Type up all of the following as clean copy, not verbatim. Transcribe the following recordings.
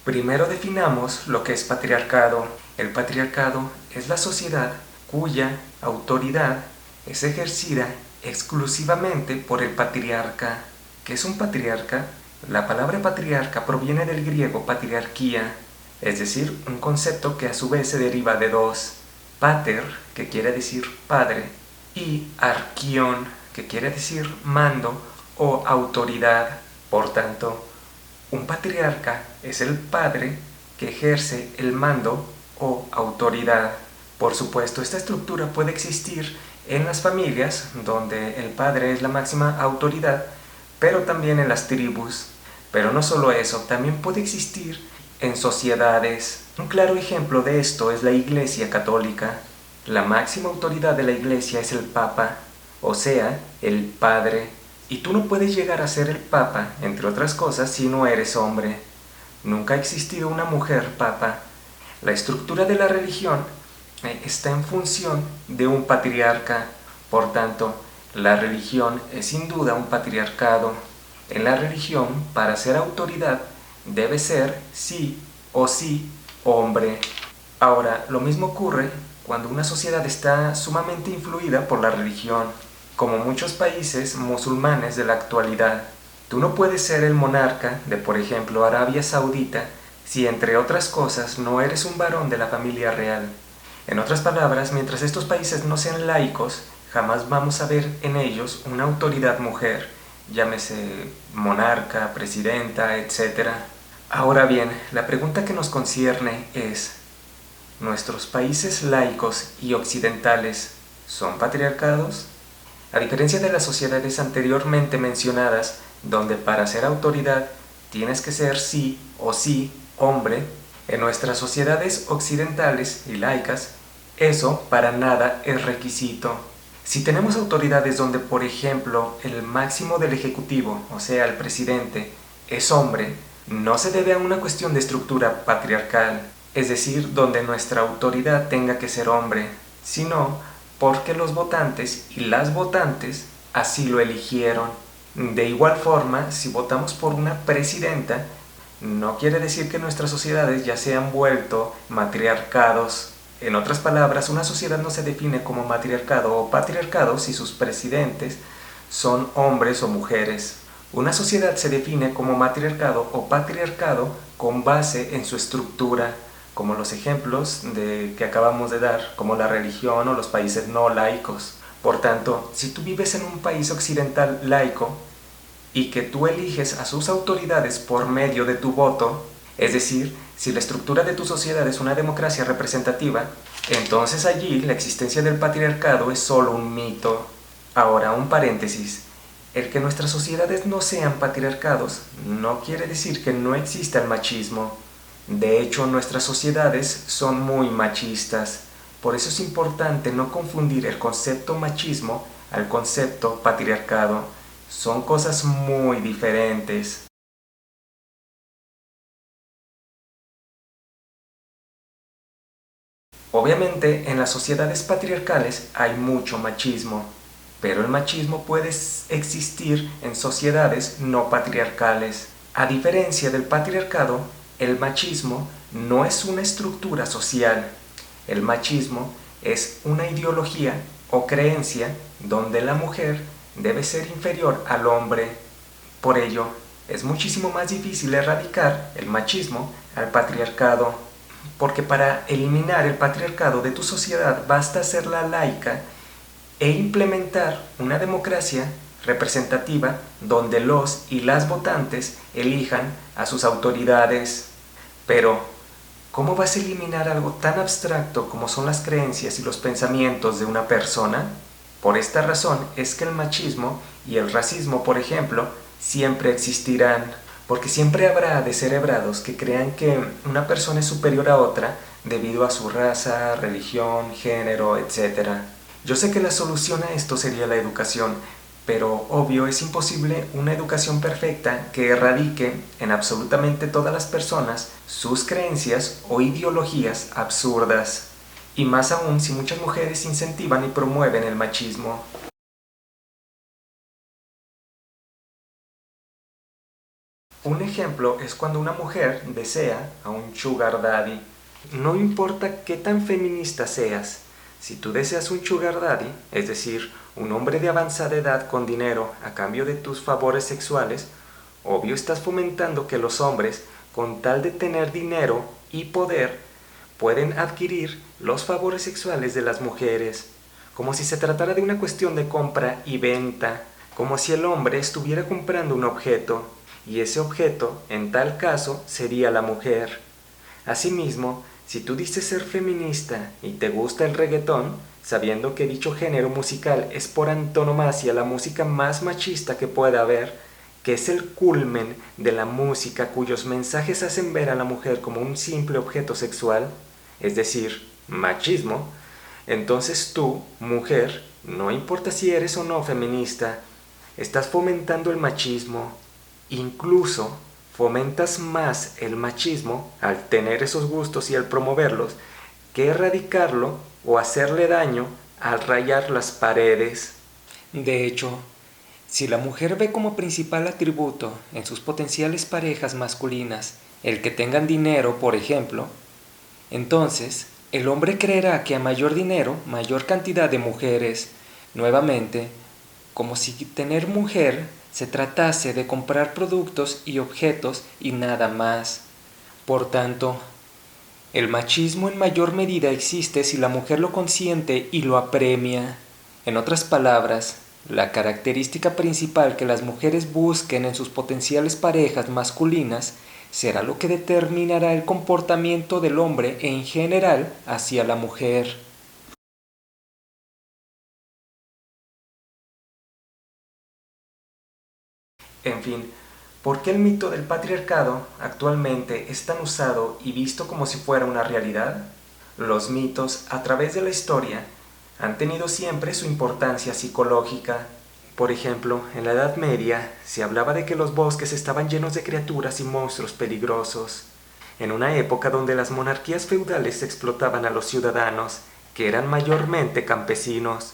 Primero definamos lo que es patriarcado. El patriarcado es la sociedad cuya autoridad es ejercida exclusivamente por el patriarca. ¿Qué es un patriarca? La palabra patriarca proviene del griego patriarquía, es decir, un concepto que a su vez se deriva de dos: pater, que quiere decir padre, y archion, que quiere decir mando o autoridad. Por tanto, un patriarca es el padre que ejerce el mando o autoridad. Por supuesto, esta estructura puede existir en las familias, donde el padre es la máxima autoridad, pero también en las tribus. Pero no solo eso, también puede existir en sociedades. Un claro ejemplo de esto es la Iglesia Católica. La máxima autoridad de la Iglesia es el Papa, o sea, el Padre. Y tú no puedes llegar a ser el Papa, entre otras cosas, si no eres hombre. Nunca ha existido una mujer Papa. La estructura de la religión está en función de un patriarca. Por tanto, la religión es sin duda un patriarcado. En la religión, para ser autoridad, debe ser sí o sí hombre. Ahora, lo mismo ocurre cuando una sociedad está sumamente influida por la religión, como muchos países musulmanes de la actualidad. Tú no puedes ser el monarca de, por ejemplo, Arabia Saudita si, entre otras cosas, no eres un varón de la familia real. En otras palabras, mientras estos países no sean laicos, jamás vamos a ver en ellos una autoridad mujer, llámese monarca, presidenta, etc. Ahora bien, la pregunta que nos concierne es: ¿nuestros países laicos y occidentales son patriarcados? A diferencia de las sociedades anteriormente mencionadas, donde para ser autoridad tienes que ser sí o sí hombre, en nuestras sociedades occidentales y laicas, eso para nada es requisito. Si tenemos autoridades donde, por ejemplo, el máximo del ejecutivo, o sea, el presidente, es hombre, no se debe a una cuestión de estructura patriarcal, es decir, donde nuestra autoridad tenga que ser hombre, sino porque los votantes y las votantes así lo eligieron. De igual forma, si votamos por una presidenta, no quiere decir que nuestras sociedades ya se han vuelto matriarcados. En otras palabras, una sociedad no se define como matriarcado o patriarcado si sus presidentes son hombres o mujeres. Una sociedad se define como matriarcado o patriarcado con base en su estructura, como los ejemplos que acabamos de dar, como la religión o los países no laicos. Por tanto, si tú vives en un país occidental laico y que tú eliges a sus autoridades por medio de tu voto, es decir, si la estructura de tu sociedad es una democracia representativa, entonces allí la existencia del patriarcado es solo un mito. Ahora, un paréntesis. El que nuestras sociedades no sean patriarcados no quiere decir que no exista el machismo. De hecho, nuestras sociedades son muy machistas. Por eso es importante no confundir el concepto machismo al concepto patriarcado. Son cosas muy diferentes. Obviamente, en las sociedades patriarcales hay mucho machismo, pero el machismo puede existir en sociedades no patriarcales. A diferencia del patriarcado, el machismo no es una estructura social. El machismo es una ideología o creencia donde la mujer debe ser inferior al hombre. Por ello, es muchísimo más difícil erradicar el machismo al patriarcado, porque para eliminar el patriarcado de tu sociedad basta hacerla laica e implementar una democracia representativa donde los y las votantes elijan a sus autoridades. Pero, ¿cómo vas a eliminar algo tan abstracto como son las creencias y los pensamientos de una persona? Por esta razón es que el machismo y el racismo, por ejemplo, siempre existirán, porque siempre habrá descerebrados que crean que una persona es superior a otra debido a su raza, religión, género, etc. Yo sé que la solución a esto sería la educación, pero obvio es imposible una educación perfecta que erradique en absolutamente todas las personas sus creencias o ideologías absurdas, y más aún si muchas mujeres incentivan y promueven el machismo. Un ejemplo es cuando una mujer desea a un sugar daddy. No importa qué tan feminista seas, si tú deseas un sugar daddy, es decir, un hombre de avanzada edad con dinero a cambio de tus favores sexuales, obvio estás fomentando que los hombres, con tal de tener dinero y poder, pueden adquirir los favores sexuales de las mujeres, como si se tratara de una cuestión de compra y venta, como si el hombre estuviera comprando un objeto, y ese objeto, en tal caso, sería la mujer. Asimismo, si tú dices ser feminista y te gusta el reggaetón, sabiendo que dicho género musical es por antonomasia la música más machista que pueda haber, que es el culmen de la música cuyos mensajes hacen ver a la mujer como un simple objeto sexual, es decir, machismo, entonces tú, mujer, no importa si eres o no feminista, estás fomentando el machismo. Incluso fomentas más el machismo al tener esos gustos y al promoverlos que erradicarlo o hacerle daño al rayar las paredes. De hecho, si la mujer ve como principal atributo en sus potenciales parejas masculinas el que tengan dinero, por ejemplo, entonces el hombre creerá que a mayor dinero, mayor cantidad de mujeres, nuevamente, como si tener mujer se tratase de comprar productos y objetos y nada más. Por tanto, el machismo en mayor medida existe si la mujer lo consiente y lo apremia. En otras palabras, la característica principal que las mujeres busquen en sus potenciales parejas masculinas será lo que determinará el comportamiento del hombre en general hacia la mujer. En fin, ¿por qué el mito del patriarcado actualmente es tan usado y visto como si fuera una realidad? Los mitos, a través de la historia, han tenido siempre su importancia psicológica. Por ejemplo, en la Edad Media se hablaba de que los bosques estaban llenos de criaturas y monstruos peligrosos. En una época donde las monarquías feudales explotaban a los ciudadanos, que eran mayormente campesinos.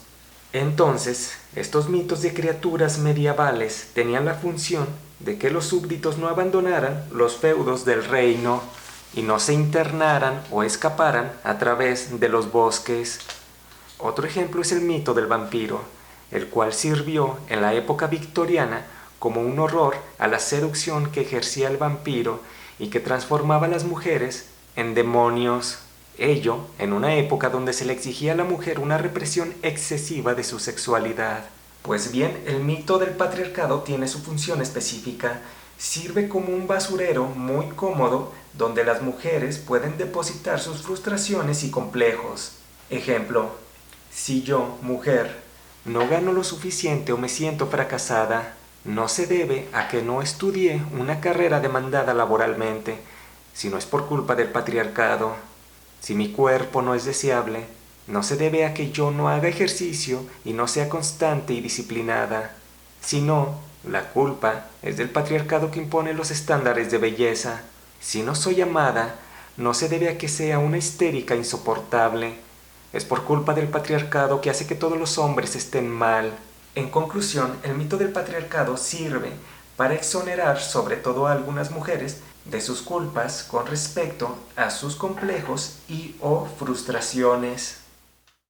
Entonces, estos mitos de criaturas medievales tenían la función de que los súbditos no abandonaran los feudos del reino y no se internaran o escaparan a través de los bosques. Otro ejemplo es el mito del vampiro, el cual sirvió en la época victoriana como un horror a la seducción que ejercía el vampiro y que transformaba a las mujeres en demonios. Ello en una época donde se le exigía a la mujer una represión excesiva de su sexualidad. Pues bien, el mito del patriarcado tiene su función específica. Sirve como un basurero muy cómodo donde las mujeres pueden depositar sus frustraciones y complejos. Ejemplo, si yo, mujer, no gano lo suficiente o me siento fracasada, no se debe a que no estudié una carrera demandada laboralmente, sino es por culpa del patriarcado. Si mi cuerpo no es deseable, no se debe a que yo no haga ejercicio y no sea constante y disciplinada, sino la culpa es del patriarcado que impone los estándares de belleza. Si no soy amada, no se debe a que sea una histérica insoportable, es por culpa del patriarcado que hace que todos los hombres estén mal. En conclusión, el mito del patriarcado sirve para exonerar sobre todo a algunas mujeres de sus culpas con respecto a sus complejos y o frustraciones.